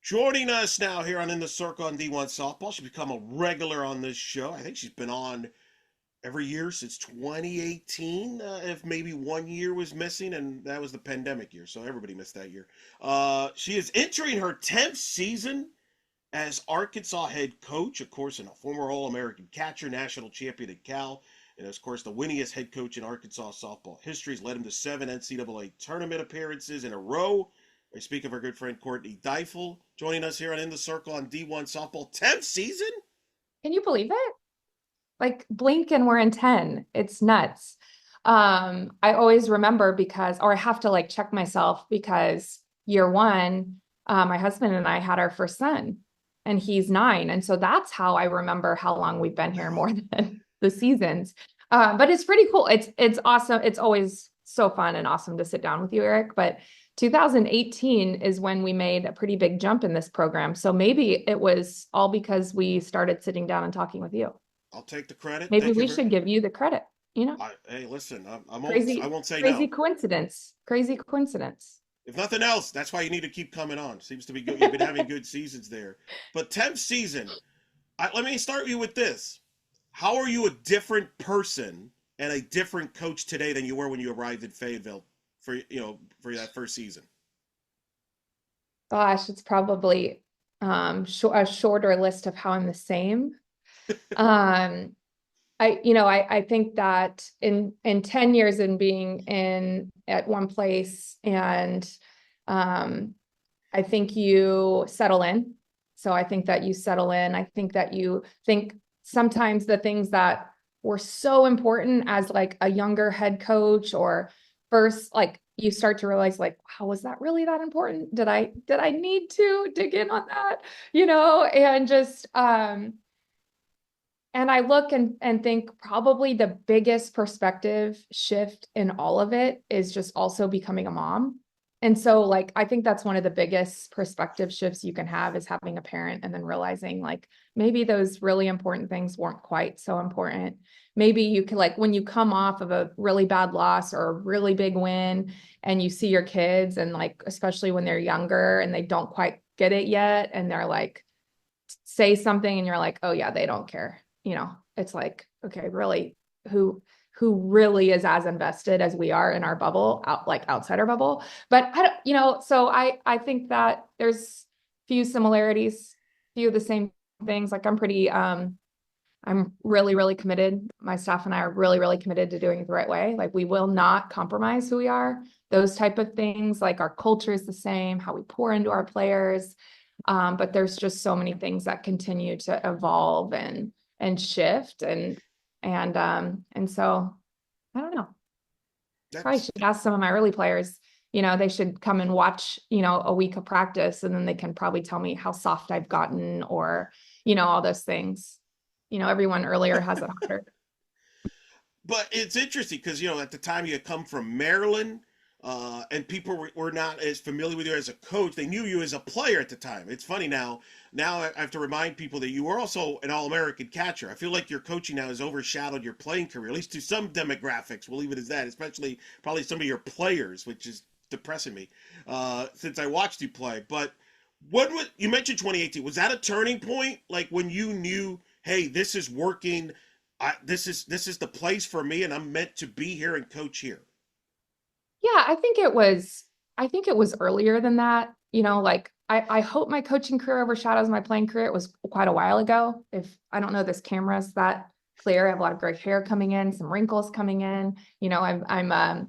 Joining us now here on In the Circle on D1 Softball. She's become a regular on this show. I think she's been on every year since 2018, if maybe 1 year was missing, and that was the pandemic year, so everybody missed that year. She is entering her 10th season as Arkansas head coach, of course, and a former All-American catcher, national champion at Cal, and of course the winningest head coach in Arkansas softball history. Has led him to 7 NCAA tournament appearances in a row. I speak of our good friend Courtney Deifel, joining us here on In the Circle on D1 Softball. 10th season? Can you believe it? Like blink and we're in 10. It's nuts. I always remember or I have to like check myself because year one, my husband and I had our first son and he's 9. And so that's how I remember how long we've been here more than the seasons. But it's pretty cool. It's awesome. It's always so fun and awesome to sit down with you, Eric. But 2018 is when we made a pretty big jump in this program. So maybe it was all because we started sitting down and talking with you. I'll take the credit. Maybe Thank you we very. should give you the credit, you know? Hey, listen, I Crazy, won't say crazy no. coincidence. Crazy coincidence. If nothing else, that's why you need to keep coming on. Seems to be good. You've been having good seasons there. But 10th season, let me start you with this. How are you a different person and a different coach today than you were when you arrived in Fayetteville for that first season? Gosh, it's probably a shorter list of how I'm the same. Um, I think that in 10 years in being in at one place and I think you settle in. So I think that you settle in. I think that you think sometimes the things that were so important as like a younger head coach or first, like you start to realize like, how was that really that important? Did I need to dig in on that? And just and I look and think probably the biggest perspective shift in all of it is just also becoming a mom. And so like I think that's one of the biggest perspective shifts you can have is having a parent and then realizing like maybe those really important things weren't quite so important. Maybe you can like when you come off of a really bad loss or a really big win and you see your kids and like especially when they're younger and they don't quite get it yet and they're like say something and you're like, oh yeah, they don't care. It's like, okay, really, who really is as invested as we are in our bubble, outside our bubble. But I don't, so I think that there's few similarities, few of the same things. Like I'm really, really committed. My staff and I are really, really committed to doing it the right way. Like we will not compromise who we are. Those type of things, like our culture is the same, how we pour into our players. But there's just so many things that continue to evolve and shift and so I don't know. Probably That's should ask some of my early players. They should come and watch, a week of practice and then they can probably tell me how soft I've gotten or, all those things. Everyone earlier has it harder. but it's interesting because at the time you had come from Maryland, and people were not as familiar with you as a coach. They knew you as a player at the time. It's funny now. Now I have to remind people that you were also an All-American catcher. I feel like your coaching now has overshadowed your playing career, at least to some demographics. We'll leave it as that, especially probably some of your players, which is depressing me since I watched you play. But you mentioned 2018? Was that a turning point? Like when you knew, hey, this is working. This is the place for me, and I'm meant to be here and coach here. Yeah, I think it was earlier than that. Like I hope my coaching career overshadows my playing career. It was quite a while ago. If I don't know this camera's that clear, I have a lot of gray hair coming in, some wrinkles coming in. I'm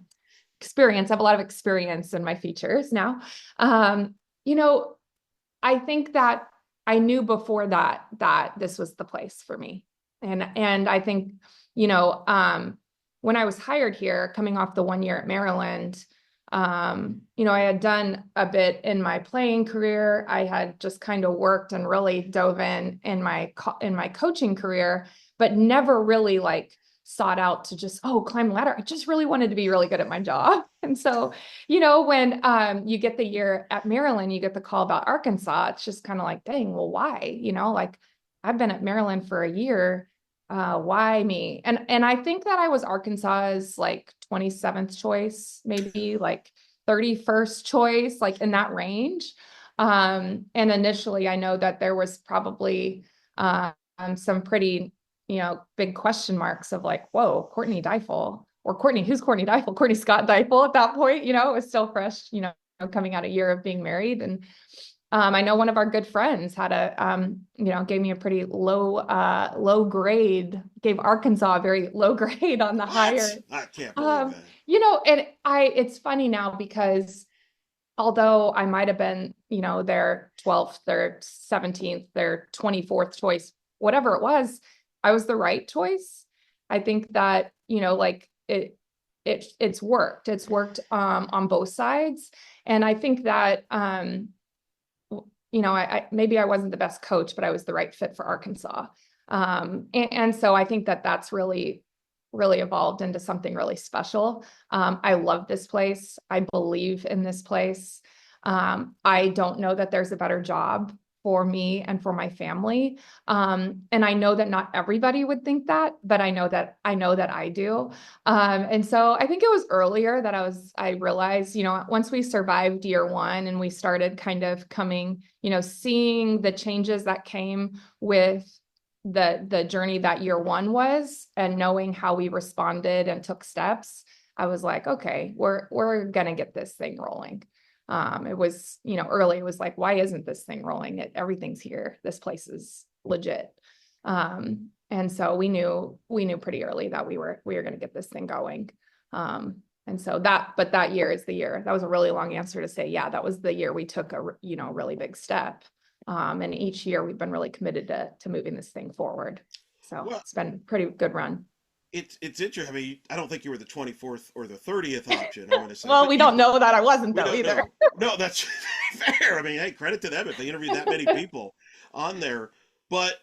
experienced. I have a lot of experience in my features now. Um, you know, I think that I knew before that this was the place for me. And I think, you know, um, when I was hired here, coming off the 1 year at Maryland, I had done a bit in my playing career. I had just kind of worked and really dove in my coaching career, but never really like sought out to just climb the ladder. I just really wanted to be really good at my job. And so, when you get the year at Maryland, you get the call about Arkansas. It's just kind of like, dang, well, why? Like I've been at Maryland for a year. Why me? And I think that I was Arkansas's like 27th choice, maybe like 31st choice, like in that range. And initially, I know that there was probably some pretty, big question marks of like, whoa, Courtney Deifel, or Courtney, who's Courtney Deifel? Courtney Scott Deifel at that point, it was still fresh, coming out a year of being married. And I know one of our good friends had gave me a pretty low grade, gave Arkansas a very low grade on the hire. What? I can't believe that. And it's funny now because although I might have been, their 12th, their 17th, their 24th choice, whatever it was, I was the right choice. I think that, like it's worked. It's worked on both sides. And I think that I maybe I wasn't the best coach, but I was the right fit for Arkansas. And so I think that that's really evolved into something really special. I love this place. I believe in this place. I don't know that there's a better job for me and for my family. And I know that not everybody would think that, but I know that I do. And so I think it was earlier that I realized, once we survived year one and we started kind of coming, seeing the changes that came with the journey that year one was, and knowing how we responded and took steps, I was like, okay, we're gonna get this thing rolling. It was, early, it was like, why isn't this thing rolling? Everything's here. This place is legit. And so we knew pretty early that we were going to get this thing going. And so that year is the year. That was a really long answer to say, yeah, that was the year we took a, really big step. And each year we've been really committed to moving this thing forward. So Well, it's been a pretty good run. it's interesting. I mean, I don't think you were the 24th or the 30th option, I'm going to say, Well, but we don't know that I wasn't we though don't either. know. No, that's fair. I mean, hey, credit to them if they interviewed that many people on there. But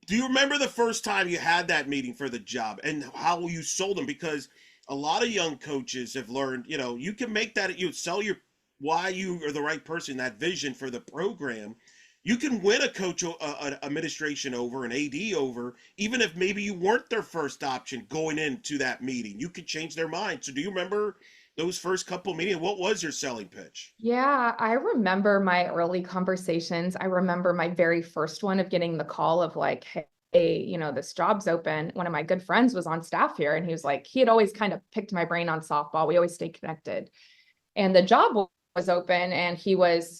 do you remember the first time you had that meeting for the job and how you sold them? Because a lot of young coaches have learned, you can make that, you sell why you are the right person, that vision for the program. You can win a coach, an administration over, an AD over, even if maybe you weren't their first option going into that meeting. You could change their mind. So do you remember those first couple meetings? What was your selling pitch? Yeah, I remember my early conversations. I remember my very first one of getting the call of like, hey, this job's open. One of my good friends was on staff here, and he was like, he had always kind of picked my brain on softball. We always stayed connected. And the job was open, and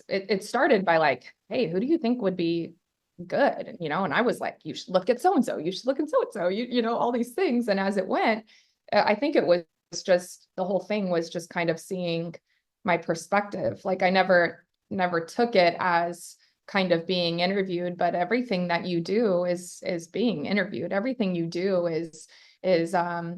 it started by like, hey, who do you think would be good? And I was like, you should look at so-and-so, you should look at so-and-so, all these things. And as it went, I think it was just, the whole thing was just kind of seeing my perspective. Like I never took it as kind of being interviewed, but everything that you do is being interviewed. Everything you do is a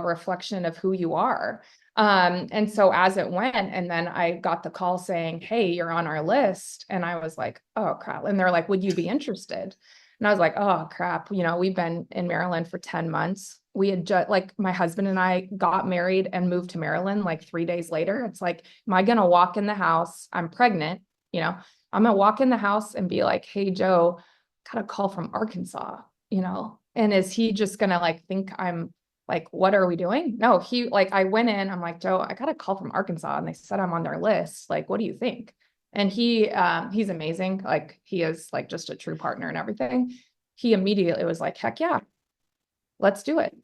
reflection of who you are. And so as it went, and then I got the call saying, hey, you're on our list. And I was like, oh crap. And they're like, would you be interested? And I was like, oh crap. We've been in Maryland for 10 months. We had just, like, my husband and I got married and moved to Maryland like 3 days later. It's like, am I going to walk in the house? I'm pregnant, I'm going to walk in the house and be like, hey, Joe, got a call from Arkansas, and is he just going to like think I'm like, what are we doing? No, I went in, I'm like, Joe, I got a call from Arkansas and they said I'm on their list. Like, what do you think? And he's amazing. Like, he is like just a true partner and everything. He immediately was like, heck yeah, let's do it,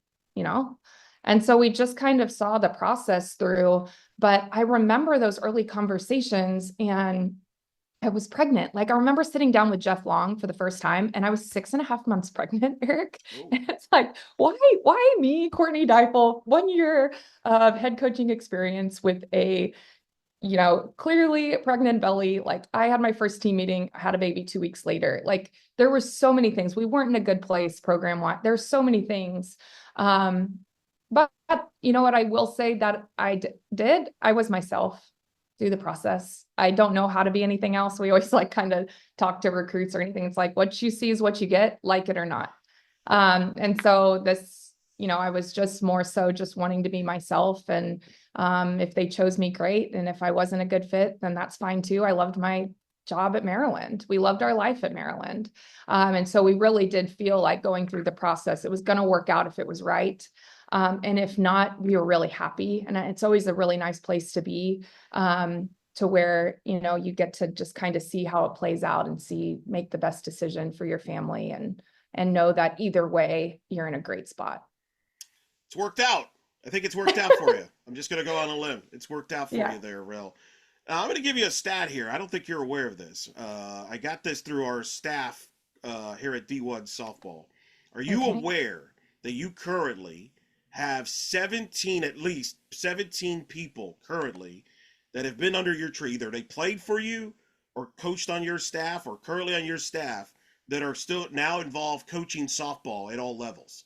And so we just kind of saw the process through. But I remember those early conversations, and I was pregnant. Like I remember sitting down with Jeff Long for the first time, and I was 6.5 months pregnant, Eric. Oh, And it's like, why me, Courtney Deifel, 1 year of head coaching experience with a, clearly pregnant belly. Like I had my first team meeting, I had a baby 2 weeks later. Like there were so many things. We weren't in a good place program-wise. There's so many things. But you know what I will say that I did? I was myself through the process. I don't know how to be anything else. We always like kind of talk to recruits or anything. It's like, what you see is what you get, like it or not. And so this, I was just more so just wanting to be myself. And if they chose me, great. And if I wasn't a good fit, then that's fine too. I loved my job at Maryland. We loved our life at Maryland. And so we really did feel like going through the process, it was going to work out if it was right. And if not, we were really happy. And it's always a really nice place to be. to where, you get to just kind of see how it plays out and make the best decision for your family and know that either way, you're in a great spot. It's worked out. I think it's worked out for you. I'm just going to go on a limb. It's worked out for Yeah. you there, Rel. I'm going to give you a stat here. I don't think you're aware of this. I got this through our staff here at D1 Softball. Are you Okay. aware that you currently have 17, at least 17 people currently that have been under your tree? Either they played for you or coached on your staff or currently on your staff that are still now involved coaching softball at all levels.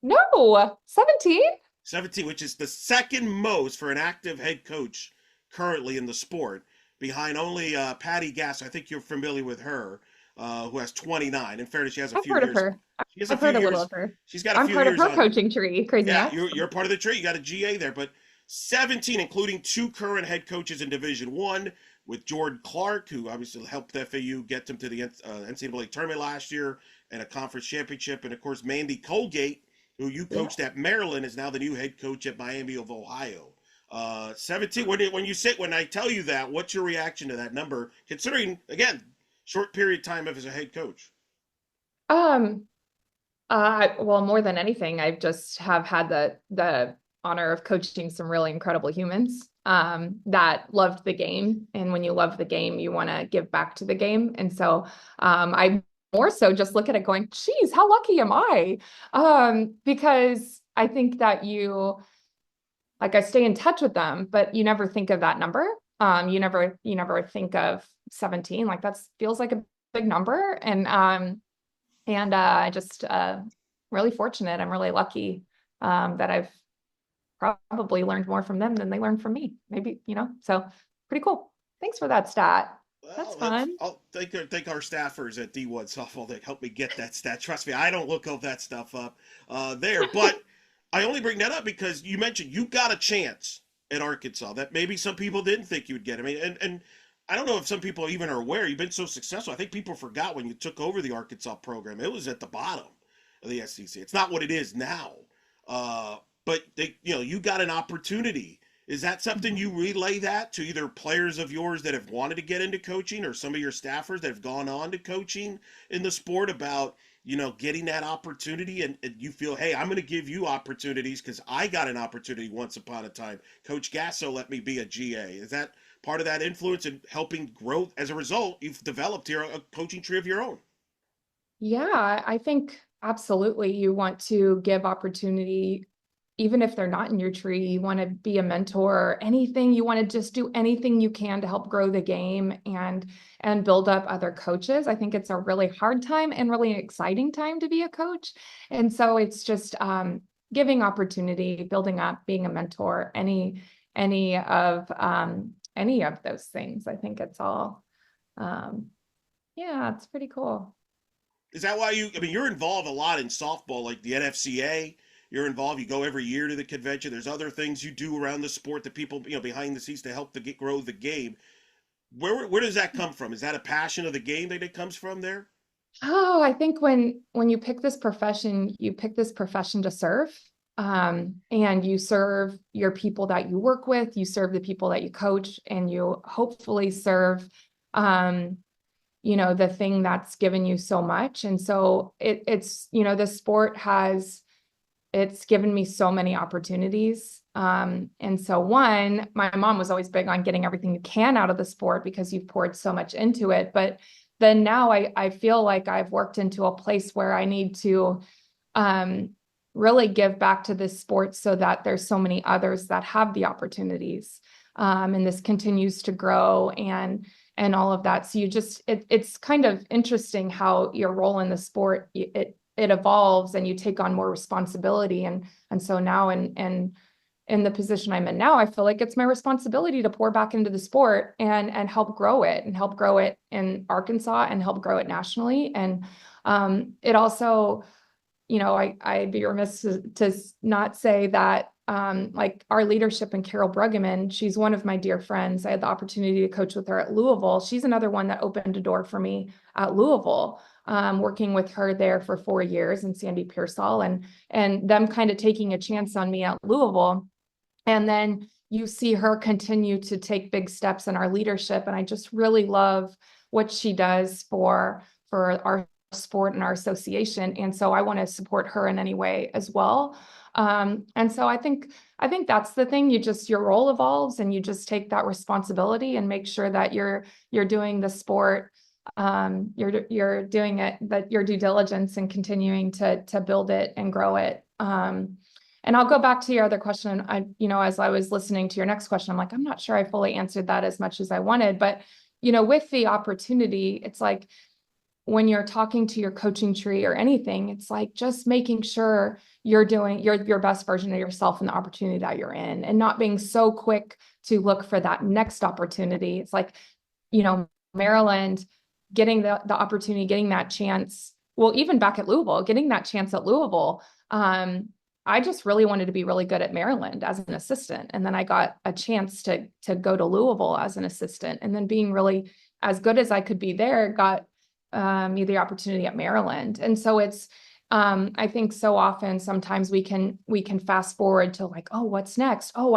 No, 17? 17, which is the second most for an active head coach currently in the sport, behind only Patty Gass. I think you're familiar with her, who has 29. In fairness, she has a I've few heard of years. her. She has a I've few heard a little years. of her. She's got a I'm few part of years her on. coaching tree. Crazy Yeah, enough. you're part of the tree. You got a GA there, but 17, including two current head coaches in Division One, with Jordan Clark, who obviously helped FAU get them to the NCAA tournament last year and a conference championship, and of course Mandy Colgate, who you Yeah. coached at Maryland, is now the new head coach at Miami of Ohio. 17. When I tell you that, what's your reaction to that number? Considering again, short period of time as a head coach. Um, well, more than anything, I've just have had the honor of coaching some really incredible humans that loved the game. And when you love the game, you want to give back to the game. And so I more so just look at it going, geez, how lucky am I? Because I think that I stay in touch with them, but you never think of that number. You never think of 17. Like that feels like a big number. And I just really fortunate. I'm really lucky that I've probably learned more from them than they learned from me. Maybe, so pretty cool. Thanks for that stat. That's Well, fun. I'll thank our staffers at D1 Softball that helped me get that stat. Trust me, I don't look all that stuff up there. But I only bring that up because you mentioned you got a chance at Arkansas that maybe some people didn't think you would get. I mean, and I don't know if some people even are aware you've been so successful. I think people forgot when you took over the Arkansas program, it was at the bottom of the SEC. It's not what it is now. But you got an opportunity. Is that something you relay that to either players of yours that have wanted to get into coaching or some of your staffers that have gone on to coaching in the sport about, getting that opportunity and you feel, hey, I'm going to give you opportunities because I got an opportunity once upon a time. Coach Gasso let me be a GA. Is that part of that influence in helping grow? As a result, you've developed here a coaching tree of your own. Yeah, I think absolutely you want to give opportunity, even if they're not in your tree. You want to be a mentor or anything. You want to just do anything you can to help grow the game and build up other coaches. I think it's a really hard time and really exciting time to be a coach. And so it's just giving opportunity, building up, being a mentor, any of those things. I think it's all yeah, it's pretty cool. Is that why you're involved a lot in softball, like the NFCA? You're involved. You go every year to the convention. There's other things you do around the sport that people, behind the scenes to help to grow the game. Where does that come from? Is that a passion of the game that it comes from there? Oh, I think when you pick this profession, you pick this profession to serve. And you serve your people that you work with, you serve the people that you coach, and you hopefully serve the thing that's given you so much. And so it's the sport it's given me so many opportunities. And so my mom was always big on getting everything you can out of the sport because you've poured so much into it. But then now I feel like I've worked into a place where I need to really give back to this sport so that there's so many others that have the opportunities. And this continues to grow and all of that. So it's kind of interesting how your role in the sport, it evolves and you take on more responsibility. And so now in the position I'm in now, I feel like it's my responsibility to pour back into the sport and help grow it in Arkansas and help grow it nationally. And it also, I'd be remiss to not say that like our leadership in Carol Bruggeman, she's one of my dear friends. I had the opportunity to coach with her at Louisville. She's another one that opened a door for me at Louisville, working with her there for 4 years, and Sandy Pearsall and them kind of taking a chance on me at Louisville. And then you see her continue to take big steps in our leadership. And I just really love what she does for our sport and our association. And so I want to support her in any way as well. And so I think that's the thing. Your role evolves and you just take that responsibility and make sure that you're doing the sport. You're doing it, that your due diligence and continuing to build it and grow it. And I'll go back to your other question. As I was listening to your next question, I'm like, I'm not sure I fully answered that as much as I wanted, but, with the opportunity, it's like when you're talking to your coaching tree or anything, it's like just making sure you're doing your best version of yourself in the opportunity that you're in and not being so quick to look for that next opportunity. It's like, Maryland getting the opportunity, getting that chance. Well, even back at Louisville, getting that chance at Louisville. I just really wanted to be really good at Maryland as an assistant. And then I got a chance to go to Louisville as an assistant, and then being really as good as I could be there, got me the opportunity at Maryland. And so it's, I think so often, sometimes we can fast forward to like, oh, what's next? Oh,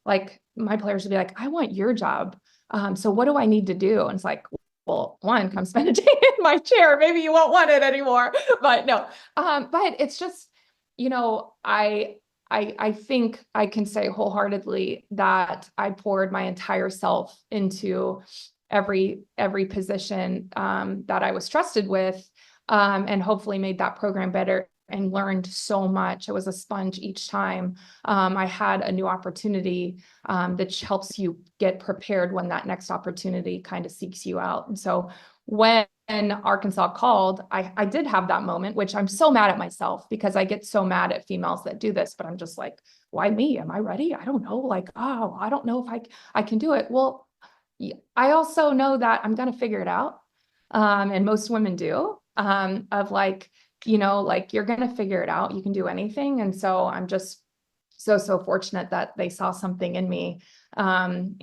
like my players would be like, I want your job. So what do I need to do? And it's like, well, one, come spend a day in my chair. Maybe you won't want it anymore, but no. But it's just, I think I can say wholeheartedly that I poured my entire self into every position that I was trusted with, and hopefully made that program better and learned so much. It was a sponge each time I had a new opportunity that helps you get prepared when that next opportunity kind of seeks you out. And so when Arkansas called, I did have that moment, which I'm so mad at myself because I get so mad at females that do this, but I'm just like, why me? Am I ready? I don't know. Like, oh, I don't know if I can do it. Well, I also know that I'm going to figure it out. And most women do, of like, like you're going to figure it out. You can do anything. And so I'm just so fortunate that they saw something in me, and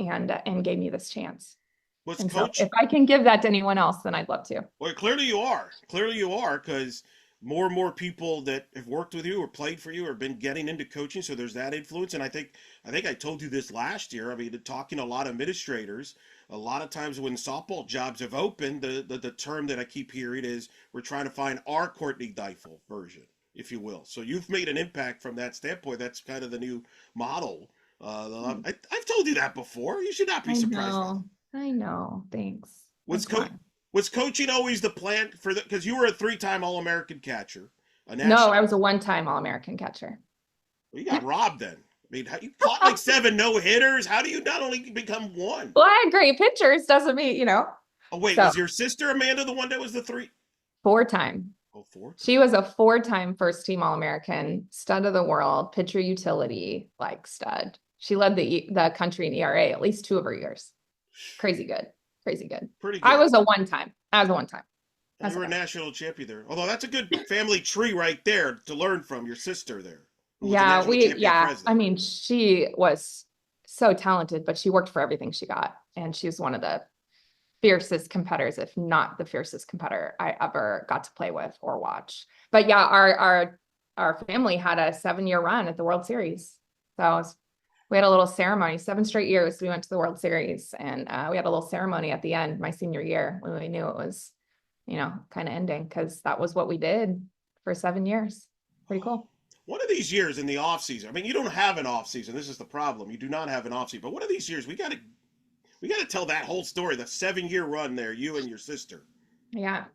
gave me this chance. Was And so if coach I can give that to anyone else, then I'd love to. Well, clearly you are. Clearly you are, because more and more people that have worked with you or played for you or been getting into coaching. So there's that influence. And I think I told you this last year. I mean, talking to a lot of administrators, a lot of times when softball jobs have opened, the term that I keep hearing is we're trying to find our Courtney Deifel version, if you will. So you've made an impact from that standpoint. That's kind of the new model. I've told you that before. You should not be I surprised by that. know. I know. Thanks. Was That's coach fine. was coaching always the plan for the because you were a three-time All-American catcher, a No, national. I was a one-time All-American catcher. Well, you got robbed then. I mean, you caught like seven no hitters. How do you not only become one? Well, I had great pitchers, doesn't mean. Oh wait, So was your sister Amanda the one that was the three? four-time. Oh, four She time. was a four-time first-team All-American, stud of the world, pitcher utility, like stud. She led the country in ERA at least 2 of her years. Crazy good. Crazy good. Pretty I good. was a one-time. I was a one-time. You That's were a okay. national champion there. Although that's a good family tree right there to learn from your sister there, who was a Yeah, national champion at yeah. I Fresno. mean, she was so talented, but she worked for everything she got. And she was one of the fiercest competitors, if not the fiercest competitor I ever got to play with or watch. But yeah, our family had a 7-year run at the World Series. So we had a little ceremony, 7 straight years. We went to the World Series, and we had a little ceremony at the end, my senior year, when we knew it was, kind of ending, because that was what we did for 7 years. Pretty cool. One of these years in the off season, I mean, you don't have an off season. This is the problem. You do not have an off season. But one of these years, we got to tell that whole story, the 7-year run there, you and your sister. Yeah.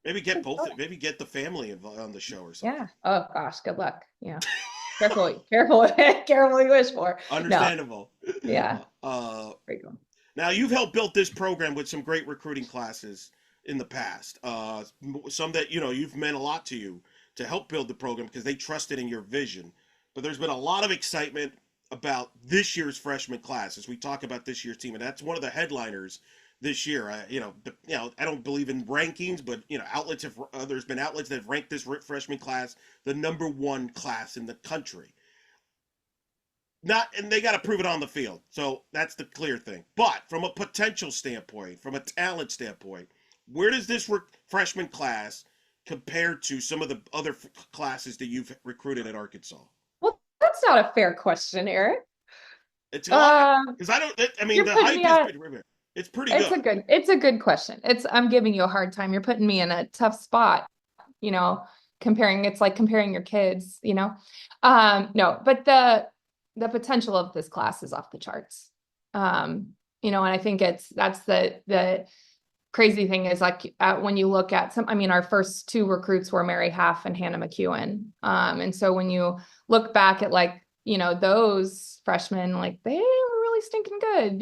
Maybe get both. Maybe get the family on the show or something. Yeah. Oh gosh, good luck. Yeah. Careful, careful, careful what you wish for. No. Understandable. Yeah. Uh, Pretty cool. Now you've helped build this program with some great recruiting classes in the past. Some that you've meant a lot to you to help build the program because they trusted in your vision. But there's been a lot of excitement about this year's freshman class as we talk about this year's team, and that's one of the headliners this year. I don't believe in rankings, but outlets have there's been outlets that have ranked this freshman class the number one class in the country. Not, and they got to prove it on the field. So that's the clear thing. But from a potential standpoint, from a talent standpoint, where does this freshman class compare to some of the other classes that you've recruited at Arkansas? Well, that's not a fair question, Eric. It's a lot Uh, because I don't. I mean, you're the putting me hype is at pretty. It's pretty good. it's a good question. I'm giving you a hard time. You're putting me in a tough spot, you know, it's like comparing your kids, you know. No, but the potential of this class is off the charts. Um, and I think that's the crazy thing is like when you look at I mean, our first two recruits were Mary Half and Hannah McEwen. And so when you look back at like, those freshmen, like they were really stinking good,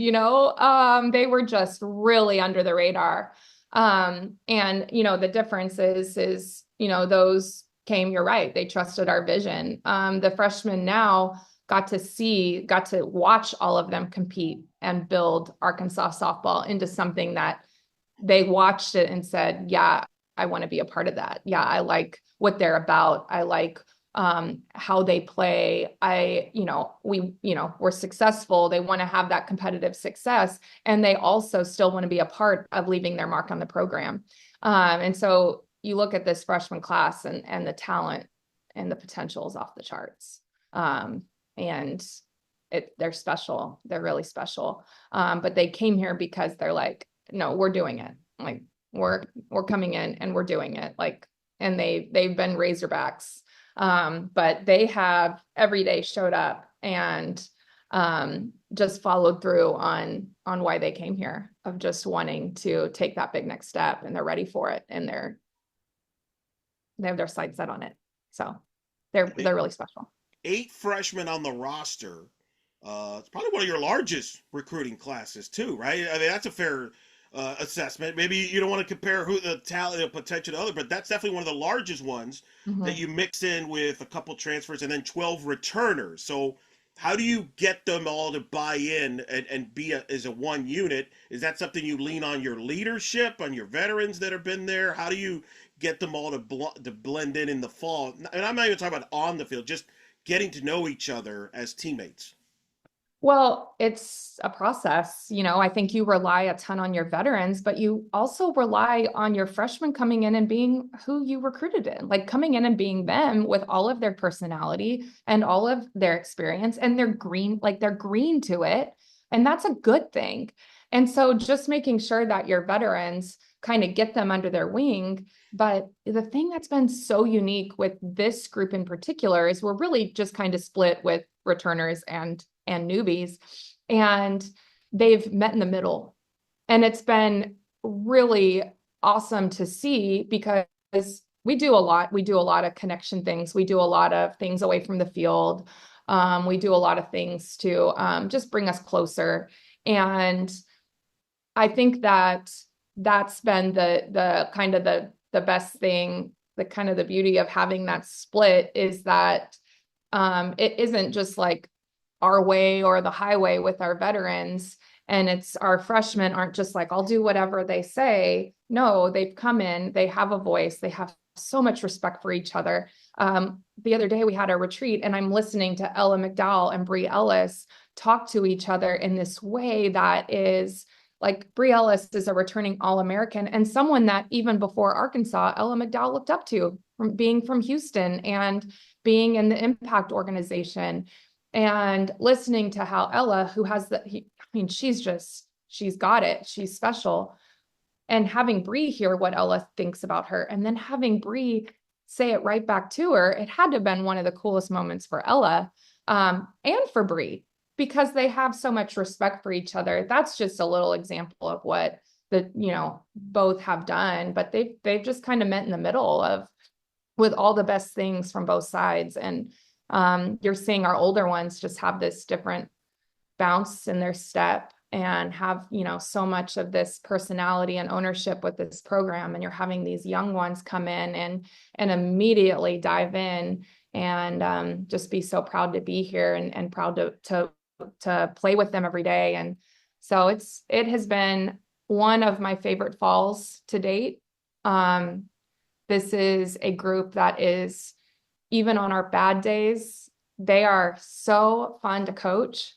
they were just really under the radar. And the difference is, those came, you're right, they trusted our vision. The freshmen now got to watch all of them compete and build Arkansas softball into something that they watched it and said, yeah, I want to be a part of that. Yeah, I like what they're about. I like how they play. We're successful. They want to have that competitive success. And they also still want to be a part of leaving their mark on the program. And so you look at this freshman class and the talent and the potential is off the charts. And they're special. They're really special. But they came here because they're like, no, we're doing it. Like we're coming in and we're doing it. Like, and they've been Razorbacks. But they have every day showed up and just followed through on why they came here, of just wanting to take that big next step, and they're ready for it, and they have their sights set on it. So they're really special. 8 freshmen on the roster. It's probably one of your largest recruiting classes too, right? I mean, that's a fair assessment. Maybe you don't want to compare who the talent, the potential to other, but that's definitely one of the largest ones that Mm-hmm. you mix in with a couple transfers and then 12 returners. So how do you get them all to buy in and be as a one unit? Is that something you lean on your leadership, on your veterans that have been there? How do you get them all to blend in the fall? And I'm not even talking about on the field, just getting to know each other as teammates. Well, it's a process. I think you rely a ton on your veterans, but you also rely on your freshmen coming in and being who you recruited in, like coming in and being them with all of their personality and all of their experience, and they're green to it. And that's a good thing. And so just making sure that your veterans kind of get them under their wing. But the thing that's been so unique with this group in particular is we're really just kind of split with returners and newbies, and they've met in the middle. And it's been really awesome to see, because we do a lot. We do a lot of connection things. We do a lot of things away from the field. We do a lot of things to just bring us closer. And I think that's been the kind of the best thing, the kind of the beauty of having that split, is that it isn't just like our way or the highway with our veterans. And it's our freshmen aren't just like, I'll do whatever they say. No, they've come in, they have a voice, they have so much respect for each other. The other day we had a retreat, and I'm listening to Ella McDowell and Bree Ellis talk to each other in this way that is like, Bree Ellis is a returning All-American and someone that even before Arkansas, Ella McDowell looked up to, from being from Houston and being in the Impact organization, and listening to how Ella, who has she's got it, she's special, and having Bree hear what Ella thinks about her, and then having Bree say it right back to her. It had to have been one of the coolest moments for Ella, and for Bree, because they have so much respect for each other. That's just a little example of what both have done, but they've just kind of met in the middle of, with all the best things from both sides. And you're seeing our older ones just have this different bounce in their step and have, so much of this personality and ownership with this program. And you're having these young ones come in and immediately dive in and just be so proud to be here and proud to play with them every day. And so it has been one of my favorite falls to date. This is a group that is, even on our bad days, they are so fun to coach,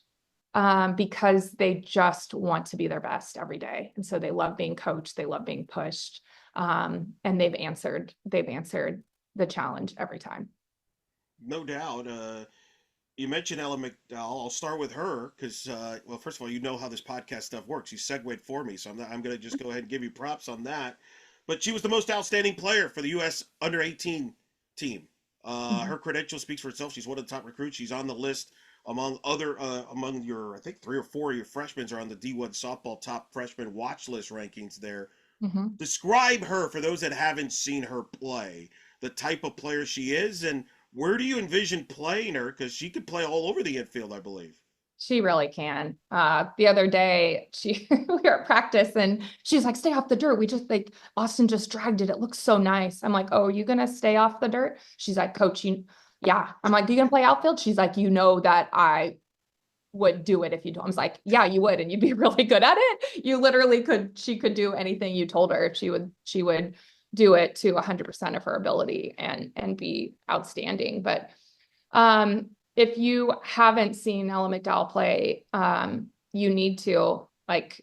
because they just want to be their best every day. And so they love being coached, they love being pushed, and they've answered the challenge every time. No doubt. You mentioned Ella McDowell. I'll start with her because, well, first of all, you know how this podcast stuff works. You segued for me, so I'm going to just go ahead and give you props on that. But she was the most outstanding player for the U.S. under 18 team. Mhm. Her credential speaks for itself. She's one of the top recruits. She's on the list among your, I think 3 or 4 of your freshmen are on the D1 softball top freshman watch list rankings there. Mhm. Describe her for those that haven't seen her play, the type of player she is, and where do you envision playing her? Because she could play all over the infield, I believe. She really can. The other day, we were at practice and she's like, "Stay off the dirt. We just like Austin just dragged it. It looks so nice." I'm like, "Oh, are you gonna stay off the dirt?" She's like, "Coach, yeah." I'm like, "You gonna play outfield?" She's like, "You know that I would do it if you told." I was like, "Yeah, you would, and you'd be really good at it. You literally could. She could do anything you told her. She would do it to 100% of her ability and be outstanding." But if you haven't seen Ella McDowell play, you need to like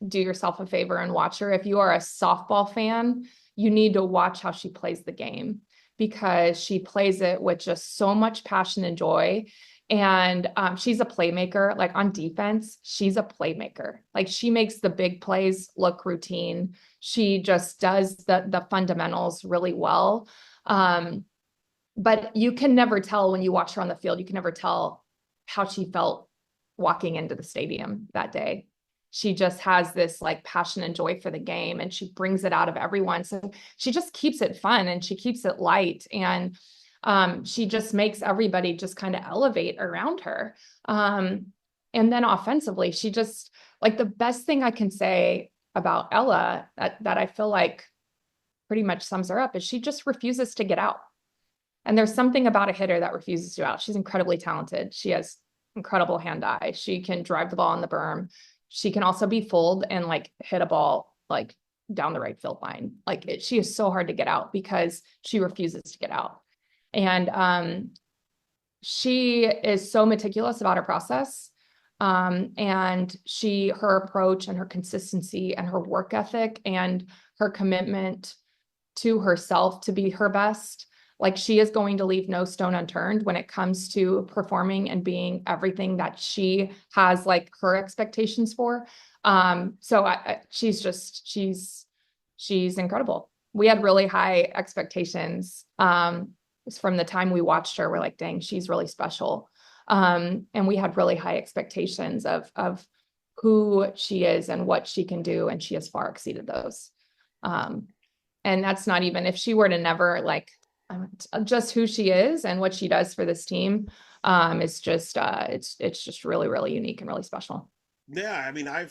do yourself a favor and watch her. If you are a softball fan, you need to watch how she plays the game because she plays it with just so much passion and joy. And she's a playmaker. Like on defense, she's a playmaker. Like she makes the big plays look routine. She just does the fundamentals really well. Um, but you can never tell when you watch her on the field, you can never tell how she felt walking into the stadium that day. She just has this like passion and joy for the game and she brings it out of everyone. So she just keeps it fun and she keeps it light. And she just makes everybody just kind of elevate around her. Um, and then offensively, she just like the best thing I can say about Ella that I feel like pretty much sums her up is she just refuses to get out. And there's something about a hitter that refuses to out. She's incredibly talented. She has incredible hand eye. She can drive the ball on the berm. She can also be fooled and like hit a ball like down the right field line. She is so hard to get out because she refuses to get out. And she is so meticulous about her process. And her approach and her consistency and her work ethic and her commitment to herself to be her best. Like she is going to leave no stone unturned when it comes to performing and being everything that she has like her expectations for. She's incredible. We had really high expectations from the time we watched her. We're like, dang, she's really special. And we had really high expectations of who she is and what she can do, and she has far exceeded those. Um, and that's not even if she were to never like just who she is and what she does for this team. It's just really, really unique and really special. Yeah, I mean, I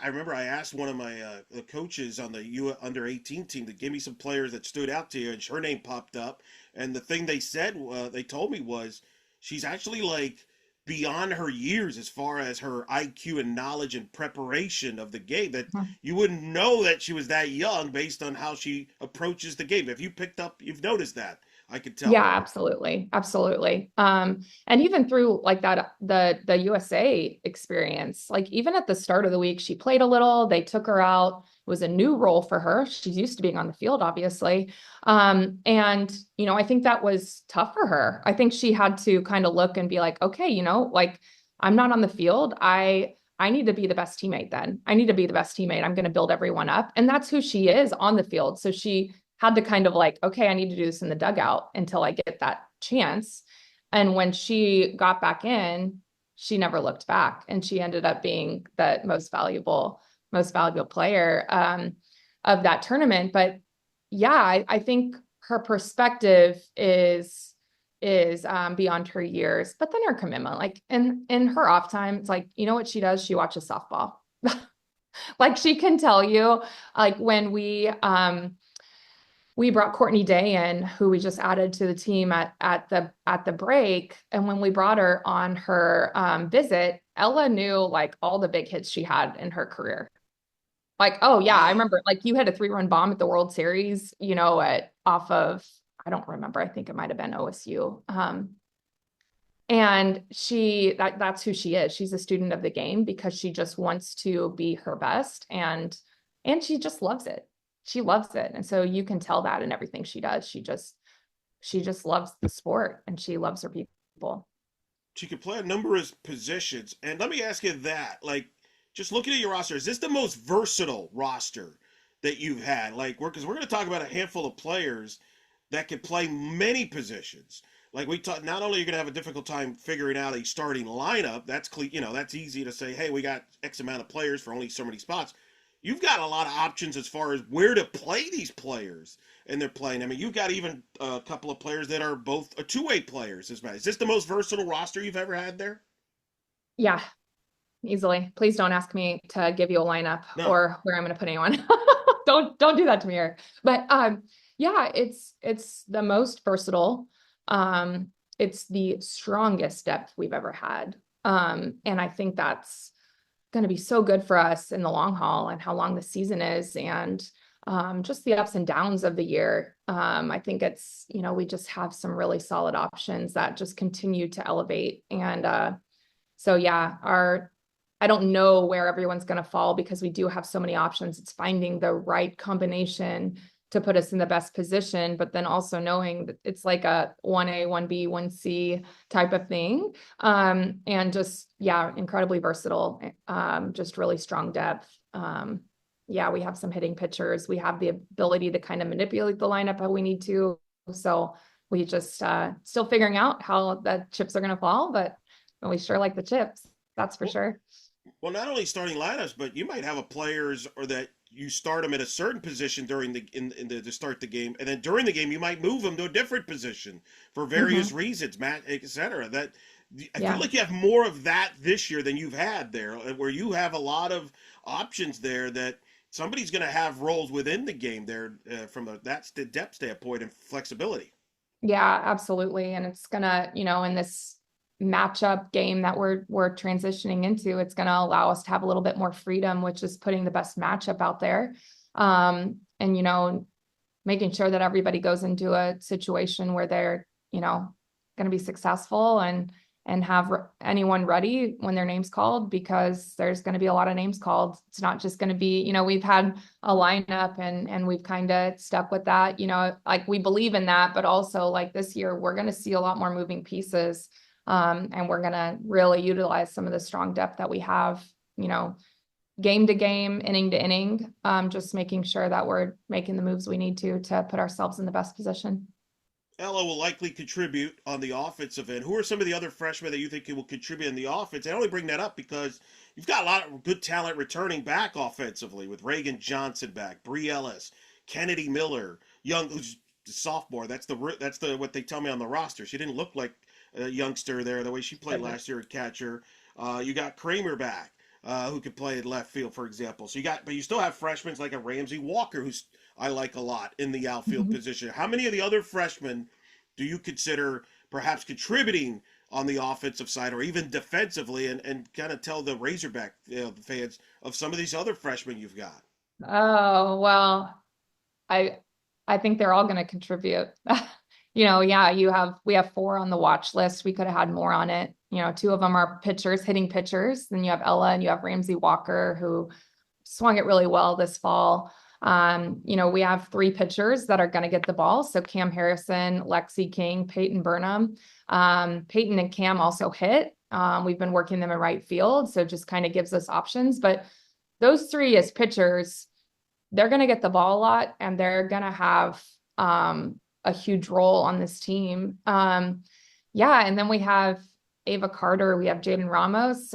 remember I asked one of my the coaches on the U under 18 team to give me some players that stood out to you, and her name popped up. And the thing they told me was she's actually like beyond her years as far as her IQ and knowledge and preparation of the game. That you wouldn't know that she was that young based on how she approaches the game. If you picked up, you've noticed that. I could tell. Yeah, absolutely. Absolutely. And even through like that, the USA experience, like even at the start of the week, she played a little, they took her out. It was a new role for her. She's used to being on the field, obviously. And I think that was tough for her. I think she had to kind of look and be like, okay, like I'm not on the field. I need to be the best teammate then. I need to be the best teammate. I'm going to build everyone up. And that's who she is on the field. So she had to kind of like, okay, I need to do this in the dugout until I get that chance. And when she got back in, she never looked back, and she ended up being the most valuable player of that tournament. But yeah, I think her perspective is beyond her years, but then her commitment, like in her off time, it's like, what she does? She watches softball. Like she can tell you, like when we brought Courtney Day in, who we just added to the team at the break. And when we brought her on her visit, Ella knew like all the big hits she had in her career. Like, oh yeah, I Wow. remember like you had a 3-run bomb at the World Series, off of, I don't remember. I think it might have been OSU. And that's who she is. She's a student of the game because she just wants to be her best, and she just loves it. She loves it. And so you can tell that in everything she does. She just loves the sport and she loves her people. She could play a number of positions. And let me ask you that, like, just looking at your roster, is this the most versatile roster that you've had? Like, because we're going to talk about a handful of players that could play many positions. Like we talked, not only are you going to have a difficult time figuring out a starting lineup, that's easy to say, hey, we got X amount of players for only so many spots. You've got a lot of options as far as where to play these players and they're playing. I mean, you've got even a couple of players that are both a two-way players. Is this the most versatile roster you've ever had there? Yeah, easily. Please don't ask me to give you a lineup No. or where I'm going to put anyone. Don't do that to me here. But yeah, it's the most versatile. It's the strongest depth we've ever had. And I think that's going to be so good for us in the long haul and how long the season is and just the ups and downs of the year. I think it's, we just have some really solid options that just continue to elevate. And so yeah, I don't know where everyone's going to fall because we do have so many options. It's finding the right combination to put us in the best position, but then also knowing that it's like a 1A, 1B, 1C type of thing. And just, yeah, incredibly versatile, just really strong depth. Yeah, we have some hitting pitchers. We have the ability to kind of manipulate the lineup how we need to. So we just still figuring out how the chips are going to fall, but we sure like the chips. That's for Well, sure. well, not only starting lineups, but you might have a players or that you start them at a certain position during to start the game, and then during the game you might move them to a different position for various Hmm. reasons, Matt, etc. That I feel Yeah. like you have more of that this year than you've had there, where you have a lot of options there that somebody's going to have roles within the game there from that's the depth standpoint and flexibility. Yeah, absolutely. And it's gonna, in this matchup game that we're transitioning into, it's gonna allow us to have a little bit more freedom, which is putting the best matchup out there. And making sure that everybody goes into a situation where they're, going to be successful and have anyone ready when their name's called, because there's going to be a lot of names called. It's not just going to be, we've had a lineup and we've kind of stuck with that, like we believe in that, but also like this year, we're going to see a lot more moving pieces. And we're going to really utilize some of the strong depth that we have, game to game, inning to inning, just making sure that we're making the moves we need to put ourselves in the best position. Ella will likely contribute on the offensive end. Who are some of the other freshmen that you think will contribute in the offense? I only bring that up because you've got a lot of good talent returning back offensively with Reagan Johnson back, Bree Ellis, Kennedy Miller, Young, who's the sophomore. That's the what they tell me on the roster. She didn't look like a youngster there the way she played last year at catcher. You got Kramer back. Who could play at left field, for example. But you still have freshmen like a Ramsey Walker, who's I like a lot in the outfield Mhm. position. How many of the other freshmen do you consider perhaps contributing on the offensive side or even defensively, and kind of tell the Razorback fans of some of these other freshmen you've got? Oh, well, I I think they're all going to contribute. Yeah, we have four on the watch list. We could have had more on it. Two of them are pitchers, hitting pitchers. Then you have Ella and you have Ramsey Walker, who swung it really well this fall. We have three pitchers that are going to get the ball. So Cam Harrison, Lexi King, Peyton Burnham. Peyton and Cam also hit. We've been working them in right field. So just kind of gives us options. But those three as pitchers, they're going to get the ball a lot and they're going to have a huge role on this team. Yeah. And then we have Ava Carter, we have Jaden Ramos,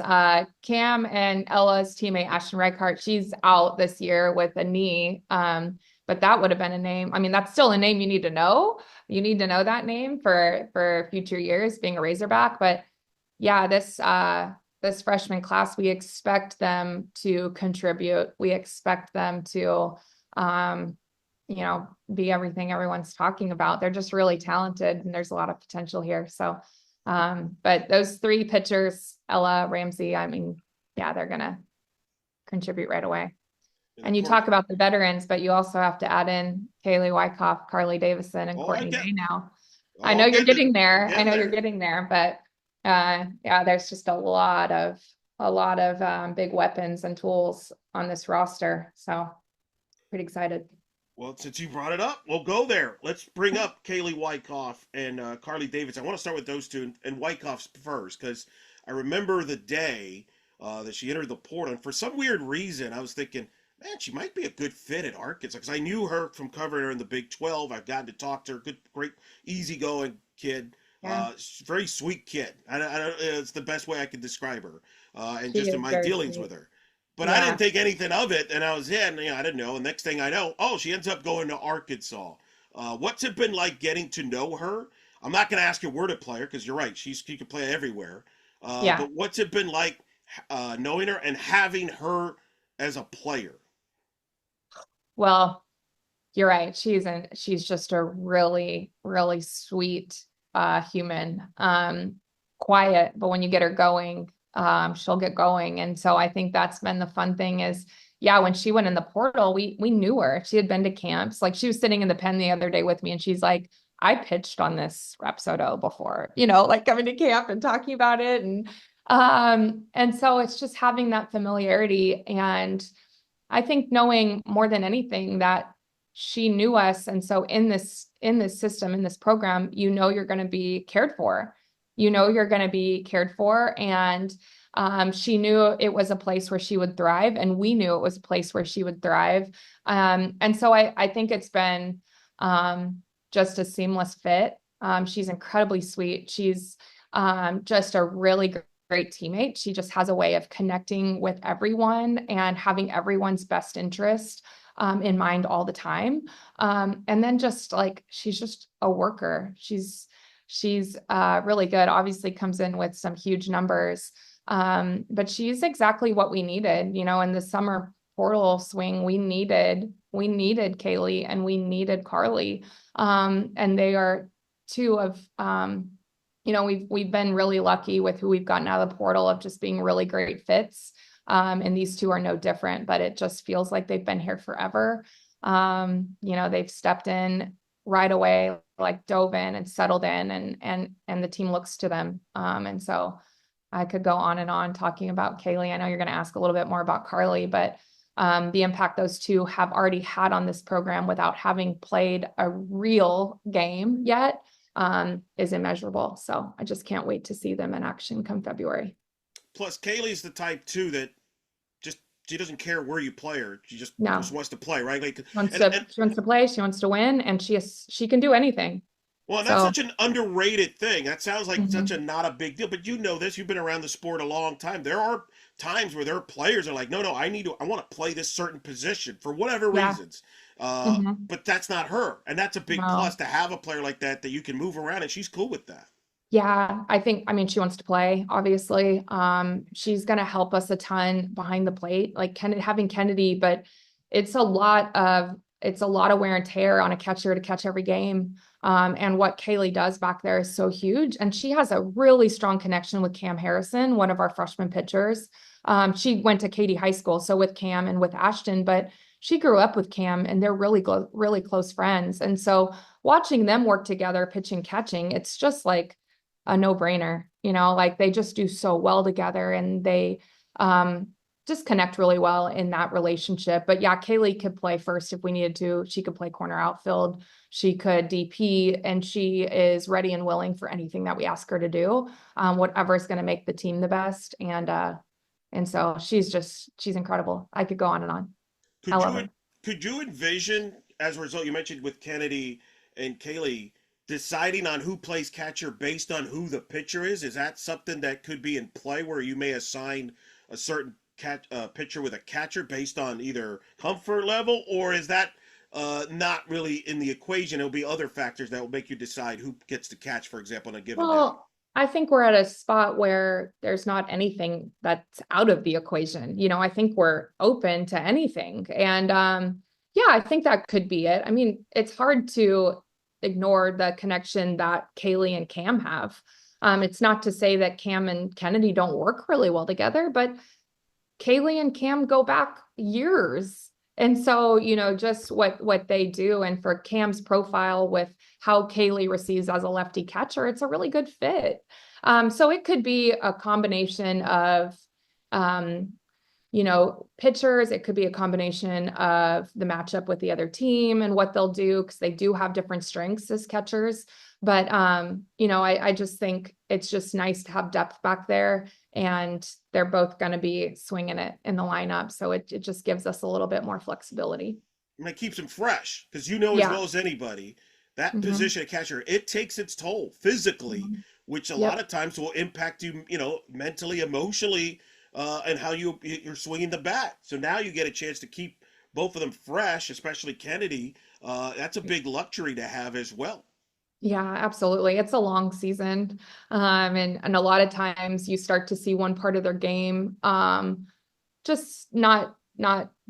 Cam and Ella's teammate, Ashton Reichart. She's out this year with a knee. But that would have been a name. I mean, that's still a name you need to know. You need to know that name for future years being a Razorback. But yeah, this freshman class, we expect them to contribute. We expect them to, um, be everything everyone's talking about. They're just really talented and there's a lot of potential here. So, but those three pitchers, Ella, Ramsey, I mean, yeah, they're going to contribute right away. And And of you course, talk about the veterans, but you also have to add in Kaylee Wyckoff, Carly Davison, and oh, I Courtney get, Day now. I oh, know I'm you're getting, getting I'm there. I getting know you're there. getting there, but yeah, there's just a lot of big weapons and tools on this roster. So pretty excited. Well, since you brought it up, we'll go there. Let's bring up Kaylee Wyckoff and Carly Davis. I want to start with those two and Wyckoff's first because I remember the day that she entered the portal. And for some weird reason, I was thinking, man, she might be a good fit at Arkansas because I knew her from covering her in the Big 12. I've gotten to talk to her. Good, great, easygoing kid. Yeah, Very sweet kid. It's the best way I could describe her. And she just in is my very dealings sweet. with her. But I didn't Yeah. think anything of it, and I was in. I didn't know. And next thing I know, oh, she ends up going to Arkansas. What's it been like getting to know her? I'm not going to ask you where to play her because you're right. She can play everywhere. Yeah. But what's it been like knowing her and having her as a player? Well, you're right. She's just a really, really sweet human. Quiet, but when you get her going, she'll get going. And so I think that's been the fun thing is, yeah, when she went in the portal, we knew her. She had been to camps. Like she was sitting in the pen the other day with me and she's like, I pitched on this Rapsodo before, like coming to camp and talking about it. And so it's just having that familiarity. And I think knowing more than anything that she knew us. And so in this system, in this program, you're going to be cared for. You're going to be cared for. And she knew it was a place where she would thrive. And we knew it was a place where she would thrive. And so I think it's been just a seamless fit. She's incredibly sweet. She's just a really great teammate. She just has a way of connecting with everyone and having everyone's best interest in mind all the time. And then just like she's just a worker. She's really good. Obviously comes in with some huge numbers. But she's exactly what we needed. In the summer portal swing, we needed Kaylee and we needed Carly. And they are two of we've been really lucky with who we've gotten out of the portal of just being really great fits. And these two are no different, but it just feels like they've been here forever. They've stepped in right away, like dove in and settled in and the team looks to them. And so I could go on and on talking about Kaylee. I know you're going to ask a little bit more about Carly, but the impact those two have already had on this program without having played a real game yet is immeasurable. So I just can't wait to see them in action come February. Plus, Kaylee's the type too that just she doesn't care where you play her. She just No, wants to play, right? Like, she wants and to and she wants to play, she wants to win, and she can do anything. Well, and that's So such an underrated thing. That sounds like such a mhm. not a big deal, but you know this. You've been around the sport a long time. There are times where there are players that are like, no, no, I want to play this certain position for whatever Yeah. reasons. Mhm. But that's not her, and that's a big plus No. to have a player like that you can move around, and she's cool with that. Yeah, I mean, she wants to play, obviously. She's gonna help us a ton behind the plate, like having Kennedy, but it's a lot of wear and tear on a catcher to catch every game. And what Kaylee does back there is so huge. And she has a really strong connection with Cam Harrison, one of our freshman pitchers. She went to Katy High School, so with Cam and with Ashton, but she grew up with Cam and they're really close friends. And so watching them work together, pitching, catching, it's just like a no-brainer, like they just do so well together and they just connect really well in that relationship. But yeah, Kaylee could play first if we needed to. She could play corner outfield. She could DP, and she is ready and willing for anything that we ask her to do, whatever is going to make the team the best. And so she's incredible. I could go on and on. I Could love you her. could you envision as a result? You mentioned with Kennedy and Kaylee deciding on who plays catcher based on who the pitcher is. Is that something that could be in play where you may assign a certain pitcher with a catcher based on either comfort level, or is that not really in the equation? It'll be other factors that will make you decide who gets to catch, for example, on a given day. Well, I think we're at a spot where there's not anything that's out of the equation. I think we're open to anything. And yeah, I think that could be it. I mean, it's hard to ignore the connection that Kaylee and Cam have. It's not to say that Cam and Kennedy don't work really well together, but Kaylee and Cam go back years. And so, just what they do. And for Cam's profile with how Kaylee receives as a lefty catcher, it's a really good fit. So it could be a combination of, pitchers. It could be a combination of the matchup with the other team and what they'll do, because they do have different strengths as catchers. But, I just think it's just nice to have depth back there, and they're both going to be swinging it in the lineup. So it just gives us a little bit more flexibility. And it keeps them fresh because you know as Yeah. well as anybody that Hmm. position of catcher, it takes its toll physically, Hmm. which a lot Yep. of times will impact you, mentally, emotionally, and how you're swinging the bat. So now you get a chance to keep both of them fresh, especially Kennedy. That's a big luxury to have as well. Yeah, absolutely. It's a long season. And a lot of times you start to see one part of their game, just not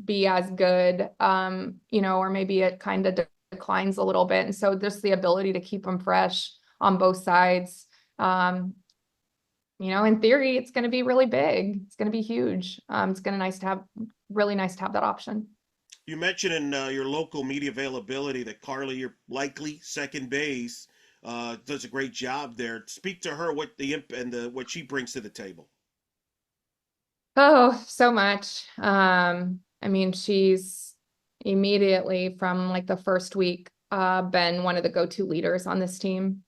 be as good, or maybe it kind of declines a little bit. And so just the ability to keep them fresh on both sides. Um, in theory, it's going to be really big. It's going to be huge. It's going to really nice to have that option. You mentioned in your local media availability that Carly, your likely second base, does a great job there. Speak to her what the imp and what she brings to the table. Oh, so much. I mean, she's immediately from like the first week, been one of the go-to leaders on this team.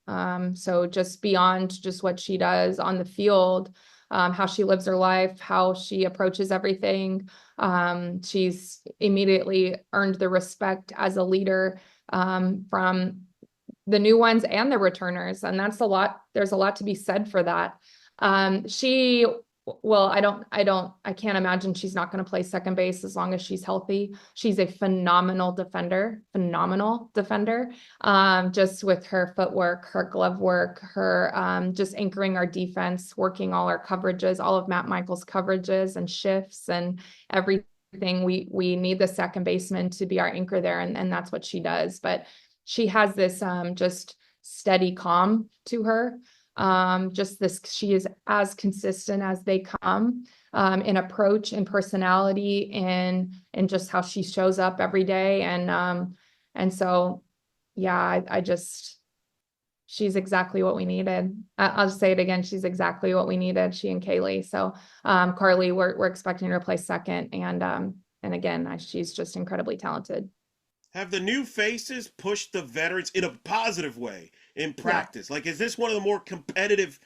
So just beyond just what she does on the field, how she lives her life, how she approaches everything. She's immediately earned the respect as a leader, from the new ones and the returners. And that's a lot. There's a lot to be said for that. She well, I can't imagine she's not going to play second base as long as she's healthy. She's a phenomenal defender, just with her footwork, her glove work, her just anchoring our defense, working all our coverages, all of Matt Michael's coverages and shifts and everything. We need the second baseman to be our anchor there, and that's what she does. But she has this just steady calm to her. She is as consistent as they come, in approach and personality and just how she shows up every day. And so, yeah, I just, she's exactly what we needed. I'll just say it again. She's exactly what we needed, she and Kaylee. So, Carly, we're expecting her to play second. And again, she's just incredibly talented. Have the new faces pushed the veterans in a positive way in Yeah. practice? Like, is this one of the more competitive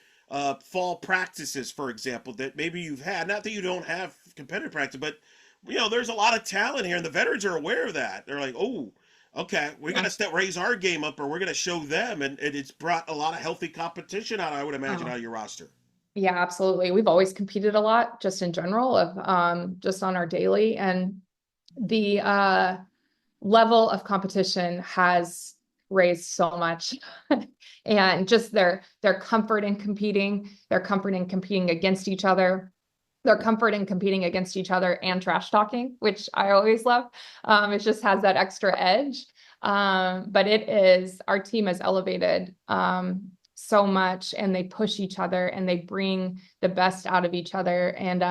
fall practices, for example, that maybe you've had? Not that you don't have competitive practice, but there's a lot of talent here, and the veterans are aware of that. They're like, oh, okay, we got Yeah. to raise our game up, or we're going to show them, and it's brought a lot of healthy competition out. I would imagine Oh. out of your roster. Yeah, absolutely. We've always competed a lot just in general of just on our daily, and the level of competition has raised so much. And just their comfort in competing, their comfort in competing against each other, their comfort in competing against each other and trash talking, which I always love. It just has that extra edge. But our team is elevated so much, and they push each other and they bring the best out of each other. And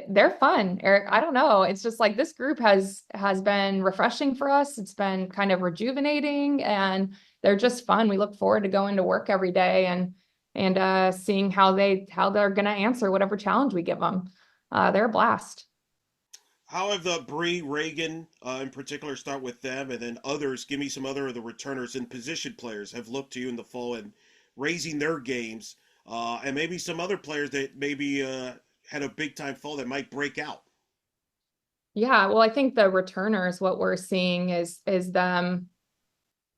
they're fun, Eric. I don't know. It's just like this group has been refreshing for us. It's been kind of rejuvenating, and they're just fun. We look forward to going to work every day and seeing how they're going to answer whatever challenge we give them. They're a blast. How have the Bree, Reagan, in particular, start with them, and then others? Give me some other of the returners and position players have looked to you in the fall and raising their games, and maybe some other players that maybe had a big time fall that might break out. Yeah, well, I think the returners, what we're seeing is them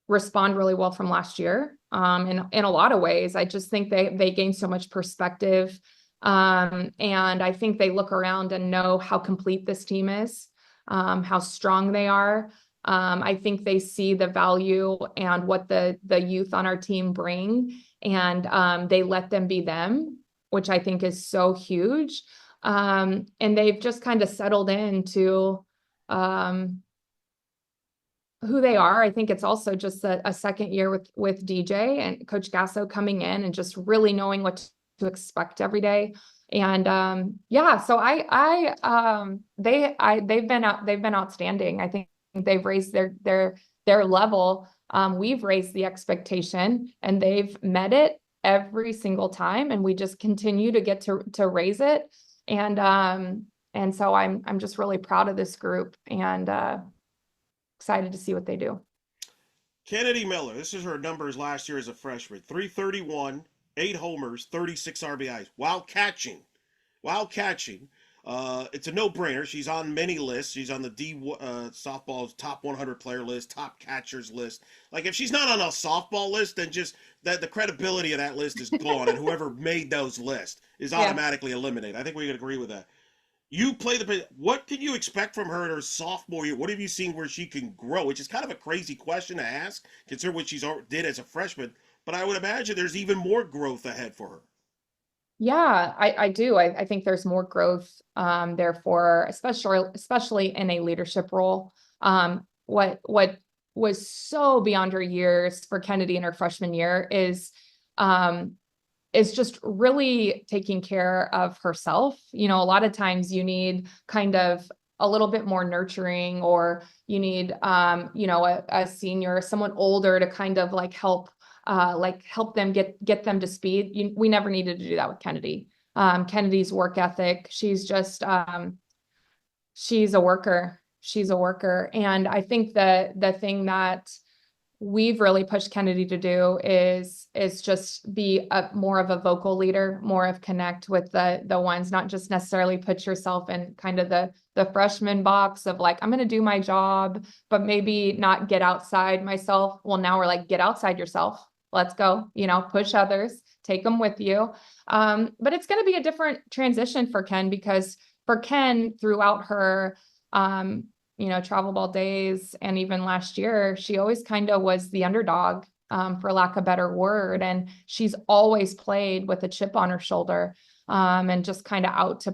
respond really well from last year. In a lot of ways, I just think they gain so much perspective. And I think they look around and know how complete this team is, how strong they are. I think they see the value and what the youth on our team bring, and they let them be them, which I think is so huge. And they've just kind of settled into um, who they are. I think it's also just a second year with DJ and Coach Gasso coming in and just really knowing what to expect every day. And yeah, so they've been outstanding. I think they've raised their level. We've raised the expectation, and they've met it every single time, and we just continue to get to raise it. And And so I'm just really proud of this group and excited to see what they do. Kennedy Miller, this is her numbers last year as a freshman: 331, 8 homers, 36 RBIs, while catching. While catching, it's a no-brainer. She's on many lists. She's on the softball's top 100 player list, top catchers list. Like, if she's not on a softball list, then just that the credibility of that list is gone, and whoever made those lists is Yeah. automatically eliminated. I think we can agree with that. You play what can you expect from her in her sophomore year? What have you seen where she can grow? Which is kind of a crazy question to ask, considering what she's did as a freshman. But I would imagine there's even more growth ahead for her. Yeah, I do. I think there's more growth therefore, especially in a leadership role. What was so beyond her years for Kennedy in her freshman year um is just really taking care of herself. You know, a lot of times you need kind of a little bit more nurturing, or you need a senior, someone older to kind of like help them get them to speed. We never needed to do that with Kennedy. Kennedy's work ethic, she's a worker. She's a worker. And I think the thing that we've really pushed Kennedy to do is just be more of a vocal leader, more of connect with the ones, not just necessarily put yourself in kind of the freshman box of like, I'm going to do my job, but maybe not get outside myself. Well, now we're like, get outside yourself. Let's go, push others, take them with you. But it's going to be a different transition for Ken, because for Ken, throughout her travel ball days and even last year, she always kind of was the underdog, for lack of a better word. And she's always played with a chip on her shoulder, and just kind of out to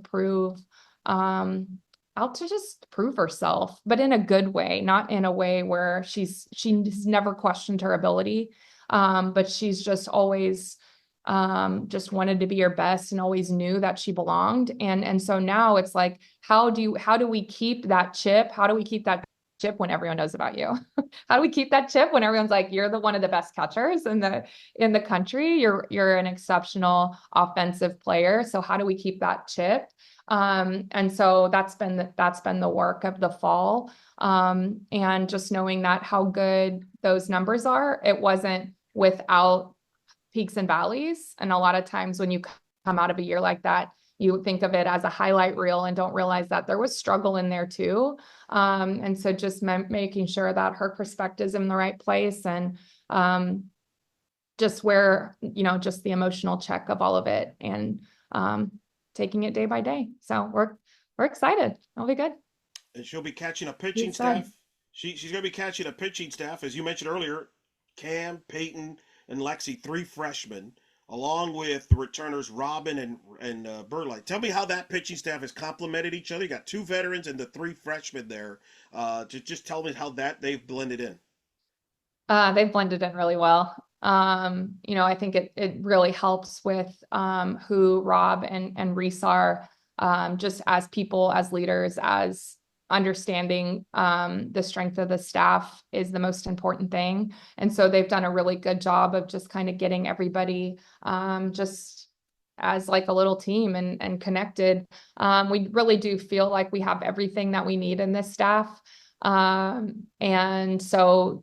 just prove herself, but in a good way, not in a way where she's never questioned her ability. But she's just always just wanted to be her best and always knew that she belonged. And so now it's like, how do we keep that chip? How do we keep that chip when everyone knows about you? How do we keep that chip when everyone's like, you're the one of the best catchers in the country? You're an exceptional offensive player. So how do we keep that chip? And so that's been the work of the fall. And just knowing that how good those numbers are, it wasn't without peaks and valleys. And a lot of times when you come out of a year like that, you think of it as a highlight reel and don't realize that there was struggle in there too. And so just making sure that her perspective's in the right place, and just where, just the emotional check of all of it, and taking it day by day. So we're excited. It'll be good. And she'll be catching a pitching He's fun. staff. She's going to be catching a pitching staff, as you mentioned earlier. Cam, Peyton, and Lexi, 3 freshmen, along with the returners Robin and Burlight. Tell me how that pitching staff has complemented each other. You got 2 veterans and the 3 freshmen there. Just tell me how that they've blended in. They've blended in really well. I think it really helps with who Rob and Reese are, just as people, as leaders, as understanding the strength of the staff is the most important thing. And so they've done a really good job of just kind of getting everybody just as like a little team and connected. We really do feel like we have everything that we need in this staff. And so,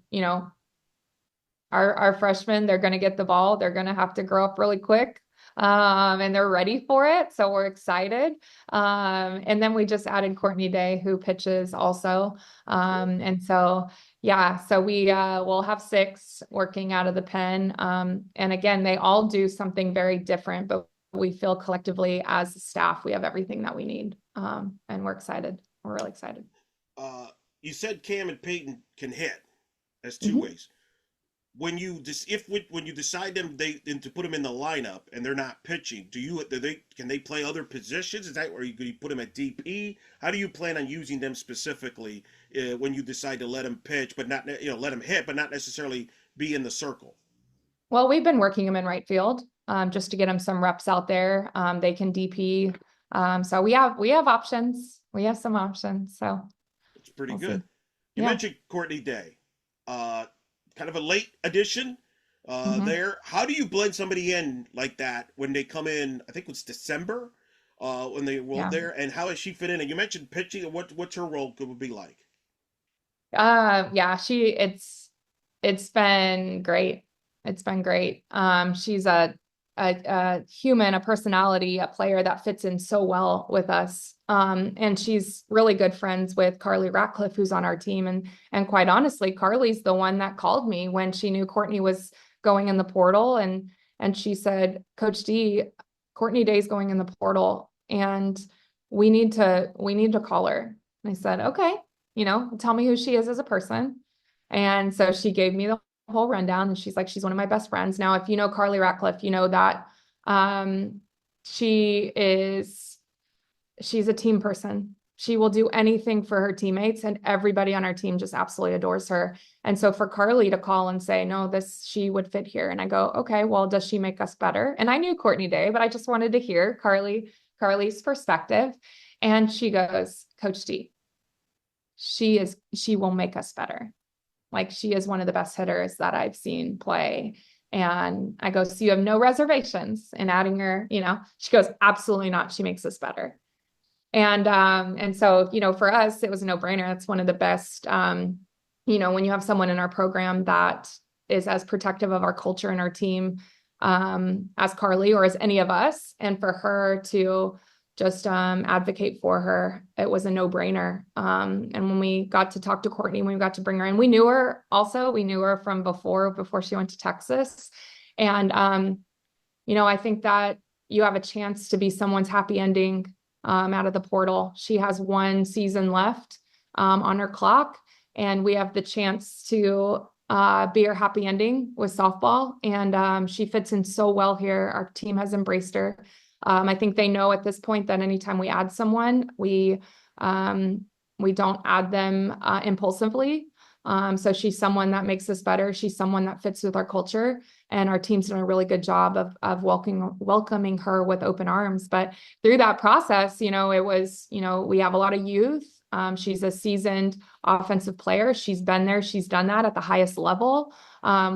our freshmen, they're going to get the ball. They're going to have to grow up really quick. And they're ready for it. So we're excited. And then we just added Courtney Day, who pitches also. And so, yeah, so we will have 6 working out of the pen. And again, they all do something very different, but we feel collectively as a staff, we have everything that we need. And we're excited. We're really excited. Uh, you said Cam and Peyton can hit as 2 Mhm. ways. When you decide to put them in the lineup and they're not pitching, can they play other positions? Is that, or you put them at DP? How do you plan on using them specifically when you decide to let them pitch, but not let them hit, but not necessarily be in the circle? Well, we've been working them in right field, just to get them some reps out there. They can DP. So we have options. We have some options. So It's pretty we'll see. good. You Yeah. mentioned Courtney Day, uh, kind of a late addition Mhm. there. How do you blend somebody in like that when they come in? I think it was December. when they rolled Yeah. there, and how has she fit in? And you mentioned pitching. What's her role would be like? Yeah, it's been great. It's been great. She's a human, a personality, a player that fits in so well with us. And she's really good friends with Carly Ratcliffe, who's on our team. And quite honestly, Carly's the one that called me when she knew Courtney was going in the portal, and she said, Coach D, Courtney Day's going in the portal, and we need to call her. And I said, okay, tell me who she is as a person. And so she gave me the whole rundown, and she's like, she's one of my best friends. Now, if you know Carly Ratcliffe, you know that um, she is, she's a team person. She will do anything for her teammates, and everybody on our team just absolutely adores her. And so for Carly to call and say, no, she would fit here. And I go, okay, well, does she make us better? And I knew Courtney Day, but I just wanted to hear Carly's perspective. And she goes, Coach D, she will make us better. Like, she is one of the best hitters that I've seen play. And I go, so you have no reservations in adding her, She goes, absolutely not. She makes us better. And so, for us, it was a no-brainer. That's one of the best, when you have someone in our program that is as protective of our culture and our team, as Carly or as any of us, and for her to just advocate for her, it was a no-brainer. And when we got to talk to Courtney, when we got to bring her in, we knew her also. We knew her from before she went to Texas. And I think that you have a chance to be someone's happy ending out of the portal. She has one season left on her clock, and we have the chance to be her happy ending with softball. And she fits in so well here. Our team has embraced her. I think they know at this point that anytime we add someone, we don't add them impulsively. So she's someone that makes us better. She's someone that fits with our culture, and our team's done a really good job of welcoming her with open arms. But through that process, it was, we have a lot of youth. She's a seasoned offensive player. She's been there. She's done that at the highest level.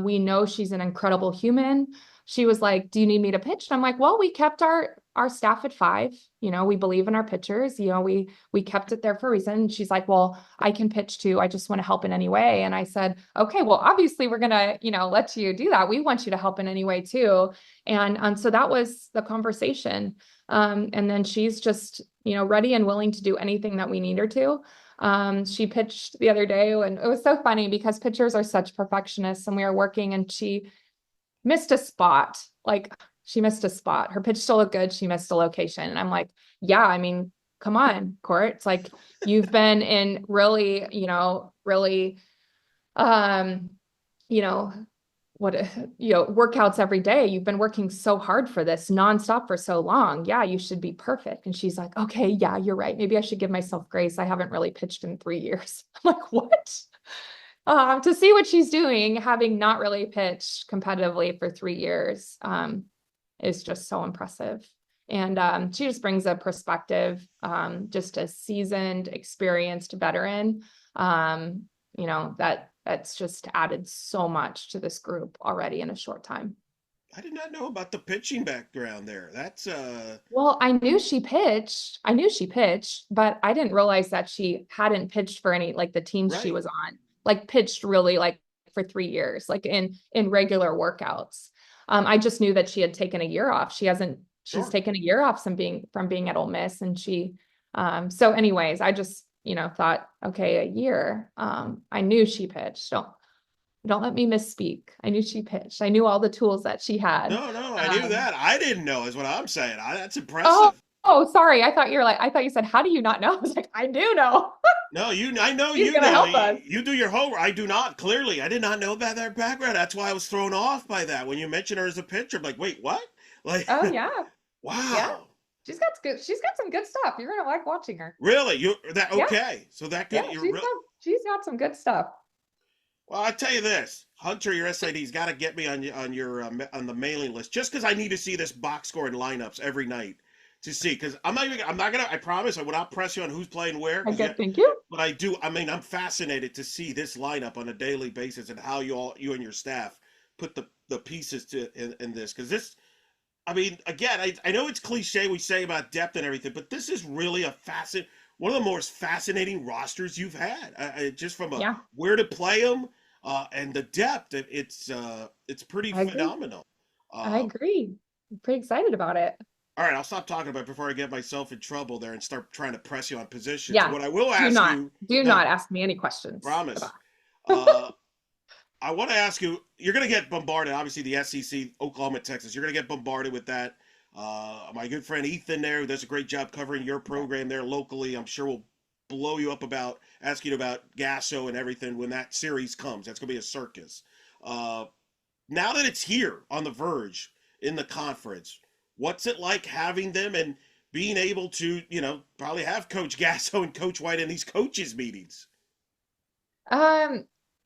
We know she's an incredible human. She was like, do you need me to pitch? And I'm like, well, we kept our staff at 5. We believe in our pitchers. We kept it there for a reason. And she's like, well, I can pitch too. I just want to help in any way. And I said, okay, well, obviously we're going to, let you do that. We want you to help in any way too. And so that was the conversation. And then she's just, ready and willing to do anything that we need her to. She pitched the other day, and it was so funny because pitchers are such perfectionists, and we were working, and she missed a spot. Like, she missed a spot. Her pitch still looked good. She missed a location. And I'm like, yeah, I mean, come on, Court. It's like, you've been in really, really, um, you know, workouts every day. You've been working so hard for this nonstop for so long. Yeah, you should be perfect. And she's like, okay, yeah, you're right. Maybe I should give myself grace. I haven't really pitched in 3 years. I'm like, what? To see what she's doing, having not really pitched competitively for 3 years, is just so impressive. And she just brings a perspective, just a seasoned, experienced veteran, that's just added so much to this group already in a short time. I did not know about the pitching background there. That's Well, I knew she pitched, but I didn't realize that she hadn't pitched for any, like, the teams she right. was on, like, pitched really, like, for 3 years, like in regular workouts. I just knew that she had taken a year off. She's Sure. taken a year off from being at Ole Miss, and so anyways, I just, thought, okay, a year. I knew she pitched. Don't let me misspeak. I knew she pitched. I knew all the tools that she had. No, no, I knew Um, that. I didn't know is what I'm saying. That's oh, impressive. oh, sorry. I thought you said, how do you not know? I was like, I do know. No, I know He's you gonna know. help us. You do your homework. I do not, clearly. I did not know about that background. That's why I was thrown off by that. When you mentioned her as a pitcher, I'm like, wait, what? Like, Oh yeah. Yeah. wow. She's got some good stuff. You're gonna like watching her. Really? Yeah. Okay. So that Yeah. could, you're real. She's got some good stuff. Well, I tell you this, Hunter, your SID's got to get me on the mailing list just because I need to see this box score and lineups every night to see. Because I'm not gonna, I promise, I will not press you on who's playing where. Okay, thank you. But I do. I mean, I'm fascinated to see this lineup on a daily basis and how you and your staff put the pieces in this, because I mean, again, I know it's cliche we say about depth and everything, but this is really one of the most fascinating rosters you've had. Just from a Yeah, where to play them and the depth, it's pretty I agree. phenomenal. I Uh, agree. I'm pretty excited about it. all right, I'll stop talking about it before I get myself in trouble there and start trying to press you on positions. Yeah. What I will ask you, Do no, not ask me any questions about. promise. Uh, I want to ask you, you're going to get bombarded. Obviously, the SEC, Oklahoma, Texas, you're going to get bombarded with that. My good friend Ethan there, who does a great job covering your program there locally, I'm sure will blow you up about asking about Gasso and everything when that series comes. That's going to be a circus. Uh, now that it's here on the verge in the conference, what's it like having them and being able to, probably have Coach Gasso and Coach White in these coaches meetings? Um,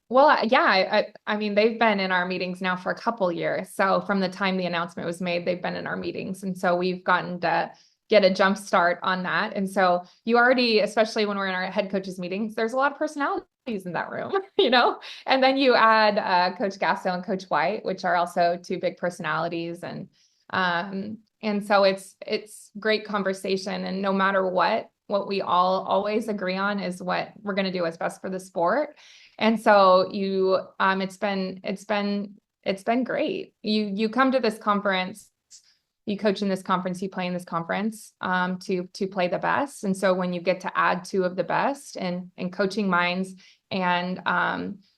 well, yeah, I mean, they've been in our meetings now for a couple years. So from the time the announcement was made, they've been in our meetings. And so we've gotten to get a jump start on that. And so you already, especially when we're in our head coaches meetings, there's a lot of personalities in that room, and then you add Coach Gasso and Coach White, which are also two big personalities. And so it's great conversation. And no matter what we all always agree on is what we're going to do what's best for the sport. And so it's been great. You come to this conference, you coach in this conference, you play in this conference, to play the best. And so when you get to add two of the best and coaching minds and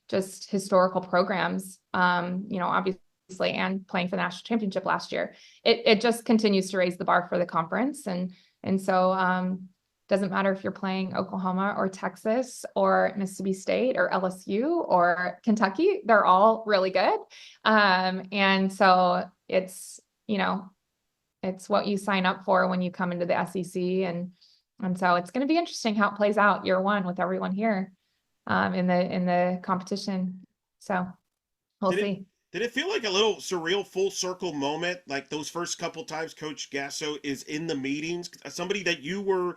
just historical programs, obviously, and playing for the national championship last year, it just continues to raise the bar for the conference. And so doesn't matter if you're playing Oklahoma or Texas or Mississippi State or LSU or Kentucky, they're all really good. And so it's what you sign up for when you come into the SEC. And so it's going to be interesting how it plays out year one with everyone here in the competition. So we'll Did it see. did it feel like a little surreal full circle moment, like those first couple times Coach Gasso is in the meetings? Somebody that you were,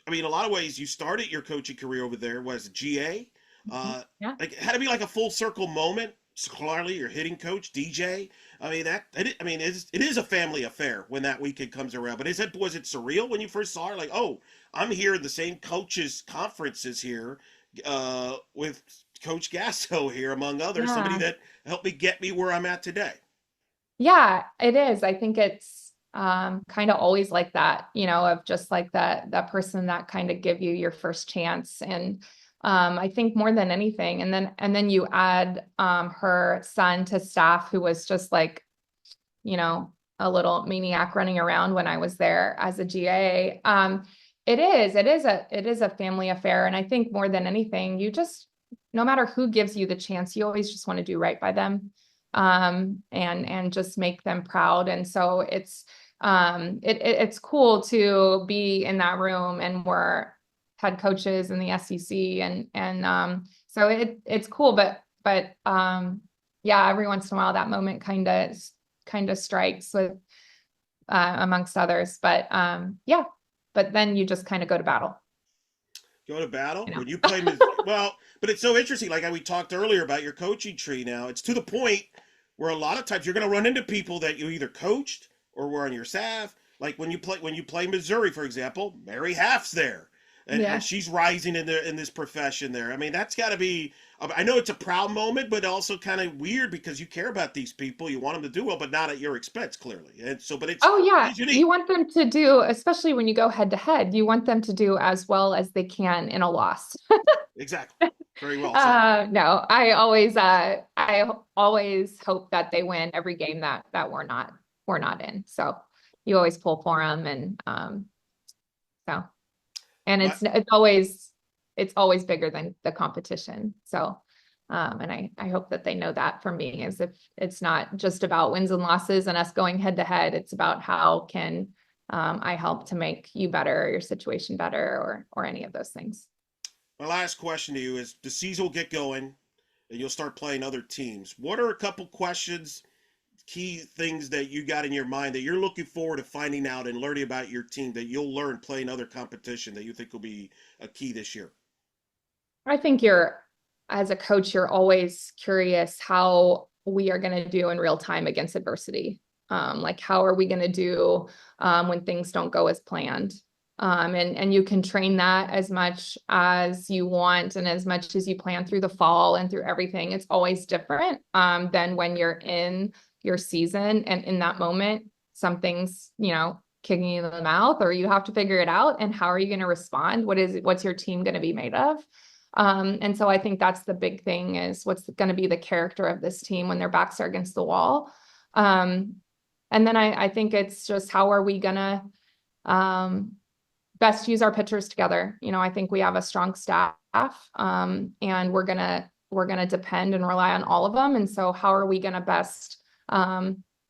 I mean, in a lot of ways, you started your coaching career over there was GA. Yeah. Like it had to be like a full circle moment. Clearly, your hitting coach DJ. I mean it is a family affair when that weekend comes around. But was it surreal when you first saw her? Like, oh, I'm here in the same coaches conferences here with Coach Gasso here among others. Somebody Yeah. that helped me get me where I'm at today. Yeah, it is. I think it's kind of always like that, of just like that person that kind of give you your first chance. And I think more than anything, and then you add her son to staff who was just like, a little maniac running around when I was there as a GA. It is a family affair. And I think more than anything, no matter who gives you the chance, you always just want to do right by them, and just make them proud. And so it's cool to be in that room, and we're head coaches in the SEC, so it's cool, but yeah, every once in a while that moment kind of strikes with amongst others, but but then you just kind of go to battle, Go to battle you know. when you play. Well, but it's so interesting. Like we talked earlier about your coaching tree. Now it's to the point where a lot of times you're going to run into people that you either coached or were on your staff. Like when you play Missouri, for example, Mary Half's there, and Yeah. she's rising in this profession there. I mean, that's got to be. I know it's a proud moment, but also kind of weird because you care about these people, you want them to do well, but not at your expense, clearly. And so, but Oh it yeah, is you unique. want them to do, especially when you go head to head, you want them to do as well as they can in a loss. Exactly. Very well said. No, I always hope that they win every game that we're not in. So you always pull for them, so and But it's always bigger than the competition. So and I hope that they know that from me, as if it's not just about wins and losses and us going head to head. It's about how can I help to make you better, or your situation better, or any of those things. my last question to you is: the season will get going, and you'll start playing other teams. What are a couple questions, key things that you got in your mind that you're looking forward to finding out and learning about your team that you'll learn playing other competition that you think will be a key this year? I think as a coach, you're always curious how we are going to do in real time against adversity. Like, how are we going to do when things don't go as planned? And you can train that as much as you want and as much as you plan through the fall and through everything. It's always different than when you're in your season and in that moment, something's, kicking you in the mouth, or you have to figure it out. And how are you going to respond? What's your team going to be made of? And so I think that's the big thing, is what's going to be the character of this team when their backs are against the wall. And then I think it's just, how are we going to best use our pitchers together? I think we have a strong staff, and we're gonna depend and rely on all of them. And so how are we gonna best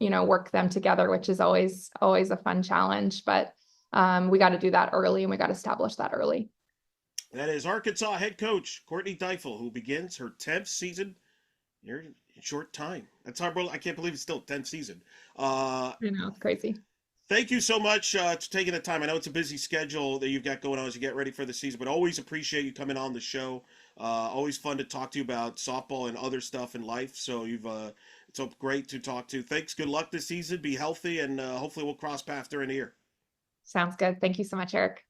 work them together, which is always a fun challenge. But we got to do that early, and we got to establish that early. That is Arkansas head coach Courtney Deifel, who begins her 10th season here in short time. That's hard. I can't believe it's still 10th season. It's crazy. Thank you so much for taking the time. I know it's a busy schedule that you've got going on as you get ready for the season, but always appreciate you coming on the show. Always fun to talk to you about softball and other stuff in life. So it's great to talk to. Thanks. Good luck this season. Be healthy, and hopefully we'll cross paths during the year. Sounds good. Thank you so much, Eric.